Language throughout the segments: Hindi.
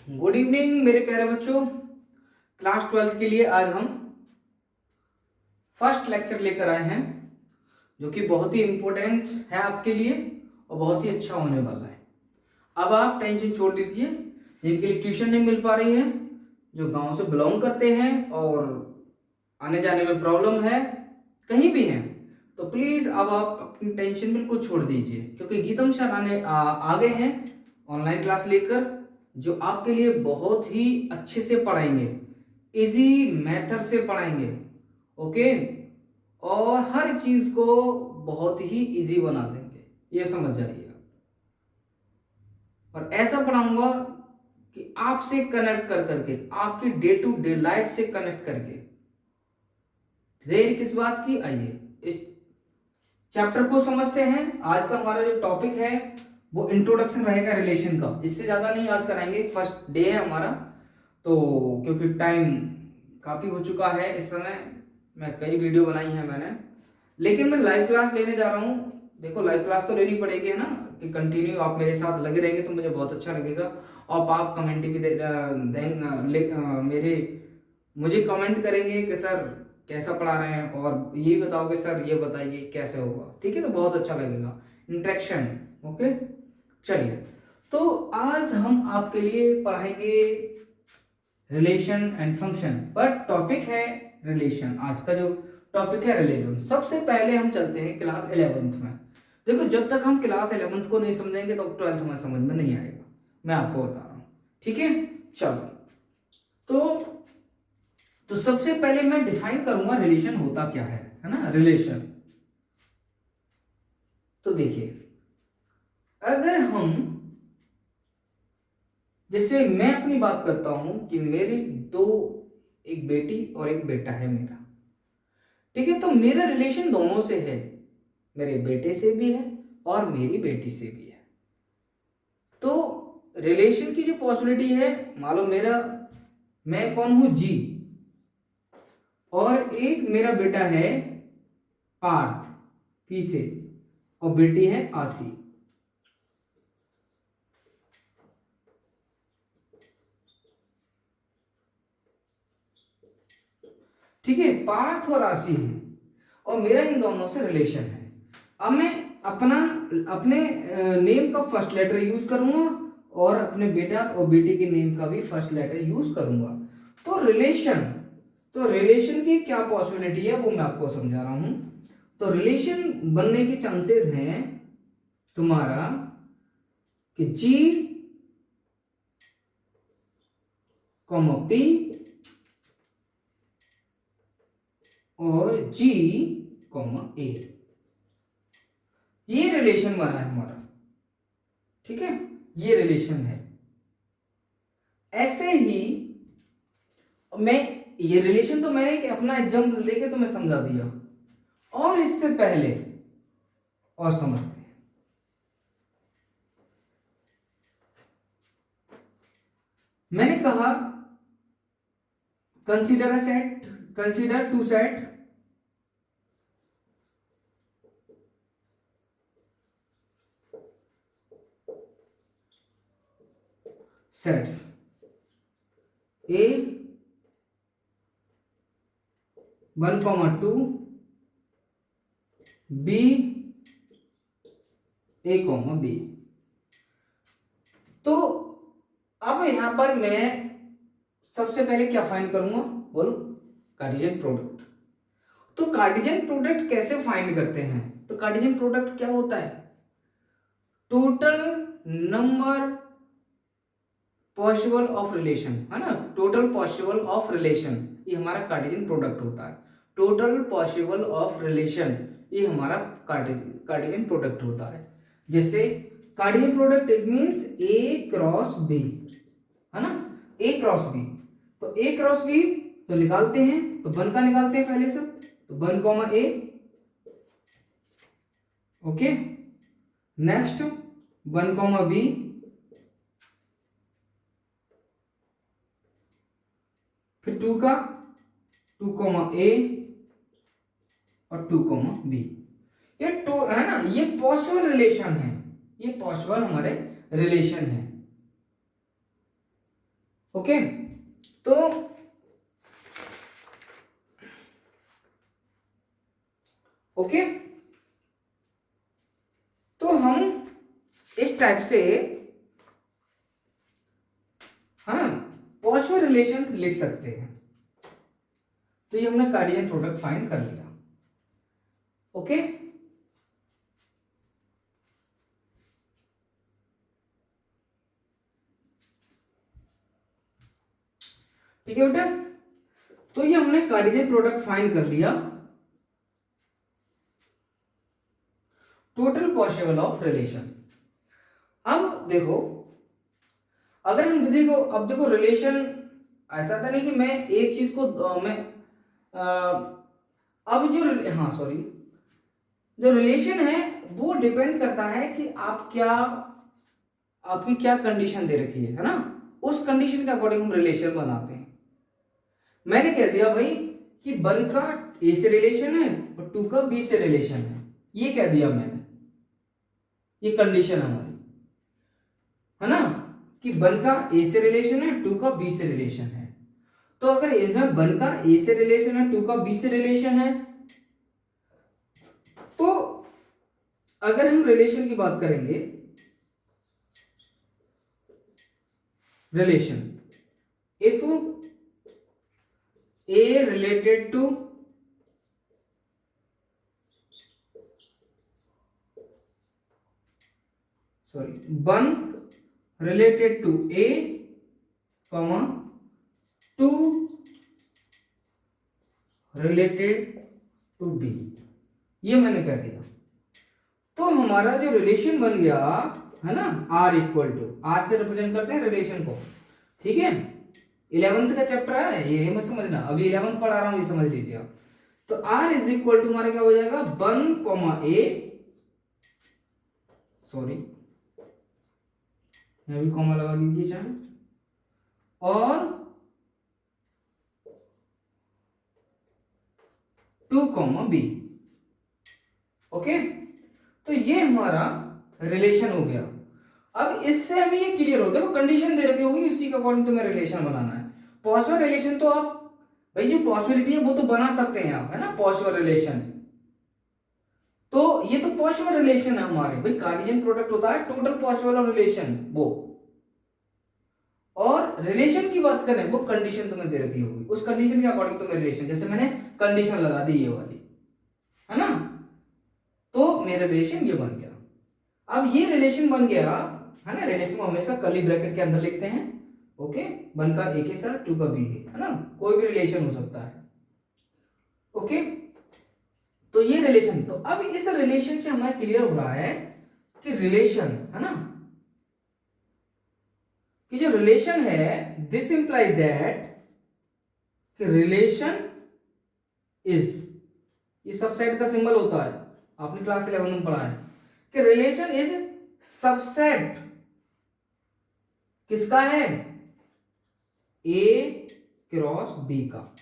गुड इवनिंग मेरे प्यारे बच्चों। क्लास 12th के लिए आज हम फर्स्ट लेक्चर लेकर आए हैं जो कि बहुत ही इम्पोर्टेंट है आपके लिए और बहुत ही अच्छा होने वाला है। अब आप टेंशन छोड़ दीजिए, जिनके लिए ट्यूशन नहीं मिल पा रही है, जो गांव से बिलोंग करते हैं और आने जाने में प्रॉब्लम है, कहीं भी हैं, तो प्लीज़ अब आप अपनी टेंशन बिल्कुल छोड़ दीजिए, क्योंकि गीतम सर आ गए हैं ऑनलाइन क्लास लेकर, जो आपके लिए बहुत ही अच्छे से पढ़ाएंगे, इजी मेथड से पढ़ाएंगे। ओके, और हर चीज को बहुत ही इजी बना देंगे, ये समझ जाइए। और ऐसा पढ़ाऊंगा कि आपसे कनेक्ट कर करके, आपकी डे टू डे लाइफ से कनेक्ट करके। देर किस बात की, आइए इस चैप्टर को समझते हैं। आज का हमारा जो टॉपिक है वो इंट्रोडक्शन रहेगा रिलेशन का, इससे ज्यादा नहीं आज कराएंगे, फर्स्ट डे है हमारा, तो क्योंकि टाइम काफी हो चुका है इस समय, मैं कई वीडियो बनाई है मैंने, लेकिन मैं लाइव क्लास लेने जा रहा हूँ। देखो लाइव क्लास तो लेनी पड़ेगी, है ना, कि कंटिन्यू आप मेरे साथ लगे रहेंगे तो मुझे बहुत अच्छा लगेगा। और आप कमेंट भी देंगे, मेरे मुझे कमेंट करेंगे कि सर कैसा पढ़ा रहे हैं, और ये बताओगे सर ये बताइए कैसे होगा, ठीक है, तो बहुत अच्छा लगेगा इंटरेक्शन। ओके, चलिए, तो आज हम आपके लिए पढ़ाएंगे रिलेशन एंड फंक्शन, पर टॉपिक है रिलेशन। आज का जो टॉपिक है रिलेशन। सबसे पहले हम चलते हैं क्लास 11th में। देखो, जब तक हम क्लास 11th को नहीं समझेंगे तो 12th में समझ में नहीं आएगा, मैं आपको बता रहा हूँ, ठीक है। चलो, तो सबसे पहले मैं डिफाइन करूंगा रिलेशन होता क्या है ना, रिलेशन। तो देखिए, अगर हम, जैसे मैं अपनी बात करता हूं कि मेरी दो, एक बेटी और एक बेटा है मेरा, ठीक है, तो मेरा रिलेशन दोनों से है, मेरे बेटे से भी है और मेरी बेटी से भी है। तो रिलेशन की जो पॉसिबिलिटी है, मान लो मेरा, मैं कौन हूं, जी, और एक मेरा बेटा है पार्थ, पी से, और बेटी है आसी। ठीक है, पार्थ और राशि है और मेरा इन दोनों से रिलेशन है। अब मैं अपना, अपने नेम का फर्स्ट लेटर यूज करूंगा और अपने बेटा और बेटी के नेम का भी फर्स्ट लेटर यूज करूंगा। तो रिलेशन की क्या पॉसिबिलिटी है वो मैं आपको समझा रहा हूं। तो रिलेशन बनने के चांसेस हैं तुम्हारा कि जी कॉमा पी और जी कॉमा ए, ये रिलेशन बना है हमारा, ठीक है, ये रिलेशन है। ऐसे ही मैं, ये रिलेशन तो मैंने एक अपना एग्जांपल देके तो मैं समझा दिया, और इससे पहले और समझते हैं। मैंने कहा consider a set, consider two set sets A 1,2, B A,B। तो अब यहां पर मैं सबसे पहले क्या फाइंड करूंगा, बोलो, कार्टेशियन प्रोडक्ट। तो कार्टेशियन प्रोडक्ट कैसे फाइंड करते हैं, तो कार्टेशियन प्रोडक्ट क्या होता है, total number possible of relation, है ना, टोटल पॉसिबल ऑफ रिलेशन, ये हमारा कार्टेशियन प्रोडक्ट होता है। टोटल पॉसिबल ऑफ रिलेशन, ये हमारा कार्टेशियन प्रोडक्ट होता है। जैसे Cartesian product it means A cross B, है ना, ए क्रॉस बी। तो ए क्रॉस बी तो निकालते हैं, तो वन का निकालते हैं पहले से, तो 1,A, ओके, नेक्स्ट 1,B, फिर 2 का 2,A और 2,B। ये टो है ना, ये पॉसिबल रिलेशन है, ये पॉसिबल हमारे रिलेशन है। ओके, तो ओके, तो हम इस टाइप से हाँ पॉजिटिव रिलेशन लिख सकते हैं। तो ये हमने कार्डियन प्रोडक्ट फाइंड कर लिया। ओके, ठीक है बेटा, तो ये हमने कार्डियन प्रोडक्ट फाइंड कर लिया, टोटल पॉसिबल ऑफ रिलेशन। अब देखो, अगर हम देखो, अब देखो रिलेशन ऐसा था नहीं कि मैं एक चीज को मैं अब जो हाँ सॉरी, जो रिलेशन है वो डिपेंड करता है कि आप क्या, आपकी क्या कंडीशन दे रखी है ना, उस कंडीशन के अकॉर्डिंग हम रिलेशन बनाते हैं। मैंने कह दिया भाई कि 1 का ए से रिलेशन है और 2 का बी से रिलेशन है, ये कह दिया मैंने, ये कंडीशन हमारी है ना, कि 1 का ए से रिलेशन है, 2 का बी से रिलेशन है। तो अगर इनमें 1 का ए से रिलेशन है, 2 का बी से रिलेशन है, तो अगर हम रिलेशन की बात करेंगे, relation if A related to sorry 1 related to A, 2 related to B, ये मैंने कह दिया। तो हमारा जो रिलेशन बन गया है ना, आर इक्वल टू, आर से रिप्रेजेंट करते हैं रिलेशन को, ठीक है। 11th का चैप्टर है ये मत समझना, अभी 11th पढ़ा रहा हूं, ये समझ लीजिए आप। तो आर इज इक्वल टू हमारा क्या हो जाएगा, 1 ए, सॉरी यहां भी कॉमा लगा दीजिए चाहे, और 2 बी। ओके, तो ये हमारा रिलेशन हो गया। अब इससे हमें ये क्लियर हो, देखो कंडीशन दे रखी होगी, उसी के अकॉर्डिंग तुम्हें रिलेशन बनाना है। पॉसिबल रिलेशन तो आप भाई जो पॉसिबिलिटी है वो तो बना सकते हैं आप, है ना, पॉसिबल रिलेशन। तो ये तो पॉसिबल रिलेशन है हमारे, भाई कार्डियन प्रोडक्ट होता है टोटल पॉसिबल ऑफ रिलेशन वो, और रिलेशन की बात करें वो कंडीशन तुम्हें दे रखी होगी, उस कंडीशन के अकॉर्डिंग तुम्हें रिलेशन, जैसे मैंने कंडीशन लगा दी ये वाली, है ना, तो मेरा रिलेशन ये बन गया। अब ये रिलेशन बन गया है ना, रिलेशन को हमेशा कर्ली ब्रैकेट के अंदर लिखते हैं। ओके, 1 का ए के साथ 2 का बी है ना, कोई भी रिलेशन हो सकता है। ओके, तो ये रिलेशन, तो अब इस रिलेशन से हमें क्लियर हो रहा है कि रिलेशन है ना, कि जो रिलेशन है दिस इंप्लाई दैट कि रिलेशन इज, ये सबसेट का सिंबल होता है, आपने क्लास 11 में पढ़ा है कि रिलेशन इज सबसेट किसका है, ए क्रॉस बी का।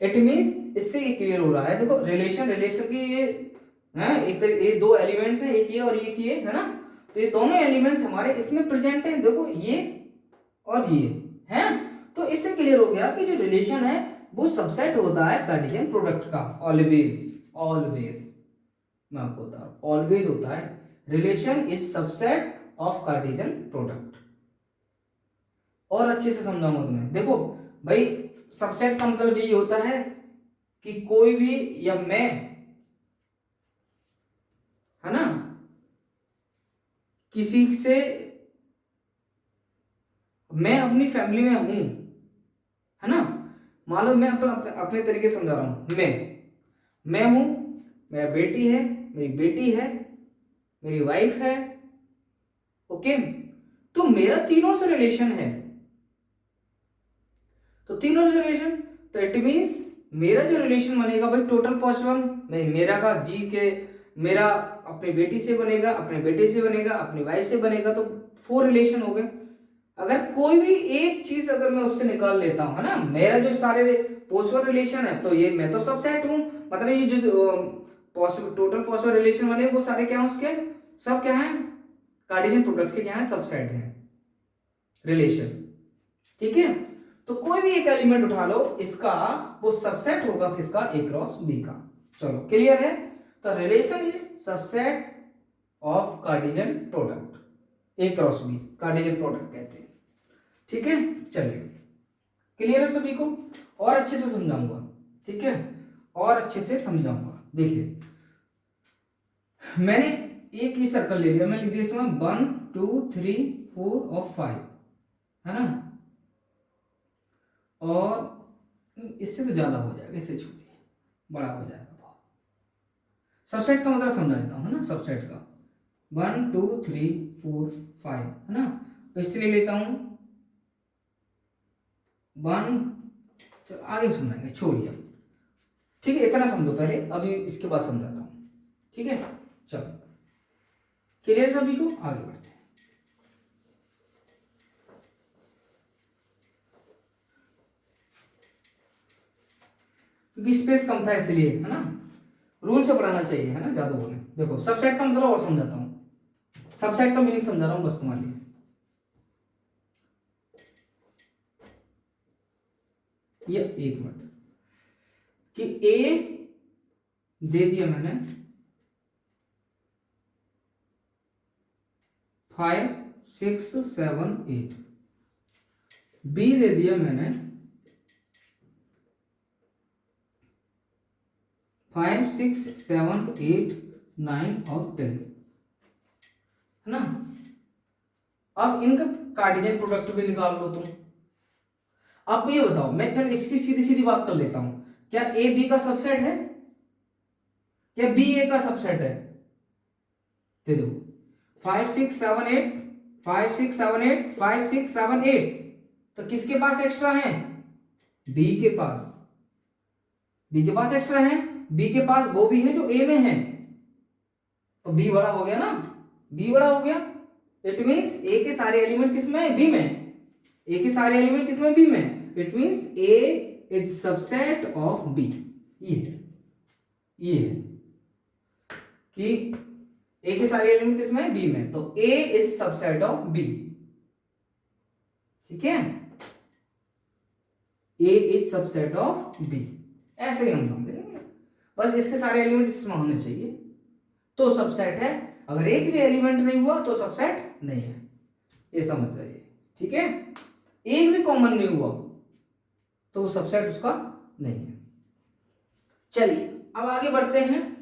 इट मींस इससे ये क्लियर हो रहा है, देखो रिलेशन की ये है, ये 2 एलिमेंट्स हैं, एक ये और एक ये, है ना, तो ये दोनों एलिमेंट्स हमारे इसमें प्रेजेंट हैं, देखो ये और ये है। तो इससे क्लियर हो गया कि जो रिलेशन है वो सबसेट होता है कार्टेशियन प्रोडक्ट का, ऑलवेज, ऑलवेज मैं आपको बता रहा हूं, ऑलवेज होता है, relation is subset of Cartesian product. और अच्छे से समझाऊंगा तुम्हें, देखो भाई सबसेट का मतलब यही होता है कि कोई भी, या मैं, है ना, किसी से, मैं अपनी फैमिली में हूं, है ना, मान लो मैं अपने तरीके से समझा रहा हूं, मैं हूं, मेरा बेटी है, मेरी बेटी है, मेरी वाइफ है। ओके, तो मेरा तीनों से रिलेशन है, तो तीनों से रिलेशन, तो इट मींस मेरा जो रिलेशन बनेगा भाई टोटल पॉसिबल, मेरा का जी के, मेरा अपनी बेटी से बनेगा, अपने बेटे से बनेगा, अपनी वाइफ से बनेगा, तो 4 रिलेशन हो गए। अगर कोई भी एक चीज अगर मैं उससे निकाल लेता हूं, है ना, मेरा जो सारे पॉसिबल रिलेशन है, तो ये मैं तो सबसेट हूं, मतलब ये जो पॉसिबल टोटल पॉसिबल रिलेशन बने वो सारे क्या हैं, उसके सब क्या हैं, कार्टेशियन प्रोडक्ट के क्या है, सबसेट है रिलेशन। ठीक है, तो कोई भी एक एलिमेंट उठा लो, इसका वो सबसेट होगा किसका, ए क्रॉस बी का। चलो क्लियर है। तो relation is subset of Cartesian product, A cross B Cartesian product कहते हैं। ठीक है, चलिए क्लियर है सभी को, और अच्छे से समझाऊंगा। ठीक है, और अच्छे से समझाऊंगा। देखिए मैंने एक ही सर्कल ले लिया, मैं लिख दिया इसमें 1 2 3 4 और 5, है ना, और इससे तो ज्यादा हो जाएगा, इससे छोड़िए, बड़ा हो जाएगा बहुत। सबसेट का मतलब समझा देता हूँ, है ना, सबसेट का 1 2 3 4 5, है ना, तो इससे ले लेता हूँ 1, चलो आगे समझाएंगे, छोड़िए अब। ठीक है, इतना समझो पहले, अभी इसके बाद समझाता हूँ। ठीक है, चलो क्लियर सभी को, आगे बढ़ते हैं। क्योंकि स्पेस कम था इसलिए, है ना, रूल से पढ़ाना चाहिए, है ना, ज्यादा बोले। देखो सबसेट का मतलब और समझाता हूँ, सबसेट का मीनिंग समझा रहा हूँ बस तुम्हारे लिए। ये एक मिनट कि ए दे दिया मैंने 5 6 7 8, बी दे दिया मैंने 5 6 7 8 9 और 10, है ना। अब इनका कार्टेशियन प्रोडक्ट भी निकाल लो तुम। अब ये बताओ, मैं चल इसकी सीधी सीधी बात कर लेता हूं, क्या ए बी का सबसेट है, क्या बी ए का सबसेट है? दे दो 5 6 7 8 5 6 7 8 5 6 7 8, तो किसके पास एक्स्ट्रा है? बी के पास, बी के पास एक्स्ट्रा है, बी के पास वो भी है जो ए में है, तो बी बड़ा हो गया ना, बी बड़ा हो गया। इट मींस ए के सारे एलिमेंट किसमें है? बी में। ए के सारे एलिमेंट किसमें? बी में। It means A is subset of B. ये है कि ए के सारे एलिमेंट किसमें है? बी में, तो ए इज सबसेट ऑफ बी। ठीक है, ए इज सबसेट ऑफ बी, ऐसे ही हम समझेंगे। बस इसके सारे एलिमेंट इसमें होने चाहिए तो सबसेट है, अगर एक भी एलिमेंट नहीं हुआ तो सबसेट नहीं है, ये समझ जाइए। ठीक है, एक भी कॉमन नहीं हुआ तो वो सबसेट उसका नहीं है। चलिए अब आगे बढ़ते हैं।